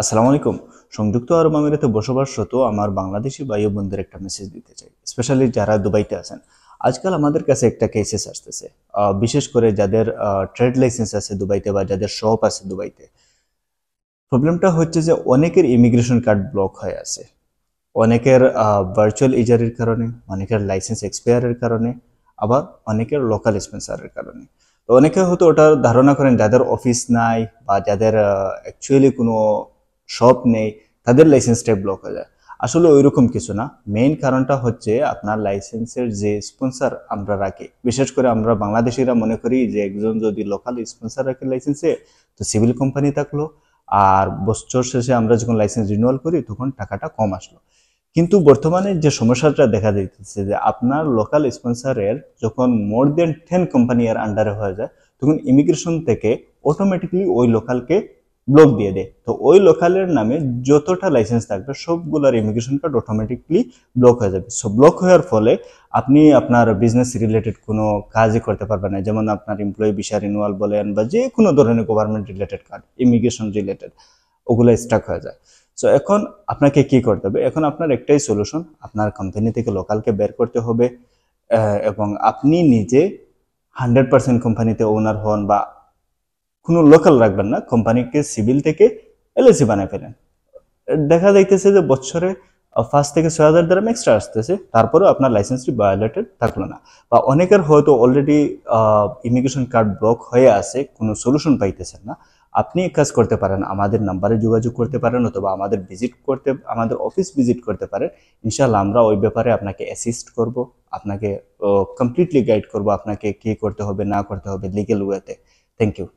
আসসালামু আলাইকুম। সংযুক্ত আরব আমিরাতে বসবাসরত আমার বাংলাদেশি ভাই ও বোনদের একটা মেসেজ দিতে চাই, স্পেশালি যারা দুবাইতে আছেন। আজকাল আমাদের কাছে একটা কেসেস আসতেছে, বিশেষ করে যাদের ট্রেড লাইসেন্স আছে দুবাইতে বা যাদের শপ আছে দুবাইতে। প্রবলেমটা হচ্ছে যে অনেকের ইমিগ্রেশন কার্ড ব্লক হয়ে আছে, অনেকের ভার্চুয়াল ইজারের কারণে, অনেকের লাইসেন্স এক্সপায়ারের কারণে, আবার অনেকের লোকাল স্পন্সরের কারণে। তো অনেকে হয়তো ওটার ধারণা করেন যাদের অফিস নাই বা যাদের অ্যাকচুয়ালি কোনো শপ নেই তাদের লাইসেন্সটাই ব্লক হয়ে যায়। আসলে ওইরকম কিছু না। মেইন কারণটা হচ্ছে আপনার লাইসেন্সের যে স্পন্সর আমরা রাখি, বিশেষ করে আমরা বাংলাদেশিরা মনে করি যে একজন যদি লোকাল স্পন্সর রাখে লাইসেন্সে, তো সিভিল কোম্পানি থাকলো, আর বছর শেষে আমরা যখন লাইসেন্স রিনিউয়াল করি তখন টাকাটা কম আসলো। কিন্তু বর্তমানে যে সমস্যাটা দেখা দিতেছে যে আপনার লোকাল স্পন্সরের যখন মোর দেন 10 কোম্পানি এর আন্ডারে হয়ে যায়, তখন ইমিগ্রেশন থেকে অটোমেটিকলি ওই লোকালকে ব্লক দিয়ে দেয়। তো ওই লোকালের নামে যতটা লাইসেন্স থাকবে সবগুলোর ইমিগ্রেশন কার্ড অটোমেটিকলি ব্লক হয়ে যাবে। সো ব্লক হওয়ার ফলে আপনি আপনার বিজনেস রিলেটেড কোনো কাজই করতে পারবেন না, যেমন আপনার এমপ্লয়ি ভিসা রিনিউয়াল বলেন বা যে কোনো ধরনের government related card, immigration related, ওগুলো স্টাক হয়ে যায়। সো এখন আপনাকে কি করতে হবে? এখন আপনার একটাই সলিউশন, আপনার কোম্পানি থেকে লোকালকে বের করতে হবে, এবং আপনি নিজে 100% কোম্পানিতে ওনার হন বা কোনো লোকাল রাখবেন না, কোম্পানিকে সিভিল থেকে এলএলসি বানায় ফেলেন। দেখা যাইতেছে যে বছরে 5 থেকে 6 হাজার এক্সট্রা আসতেছে, তারপরেও আপনার লাইসেন্সটি ভায়োলেটেড থাকলো না। বা অনেকের হয়তো অলরেডি ইমিগ্রেশন কার্ড ব্লক হয়ে আছে, কোনো সলিউশন পাইতেছেন না। আপনি এক কাজ করতে পারেন, আমাদের নাম্বারে যোগাযোগ করতে পারেন অথবা আমাদের অফিস ভিজিট করতে পারেন। ইনশাল্লাহ আমরা ওই ব্যাপারে আপনাকে অ্যাসিস্ট করব, আপনাকে কমপ্লিটলি গাইড করব আপনাকে কি করতে হবে না করতে হবে লিগেল ওয়েতে। Thank you.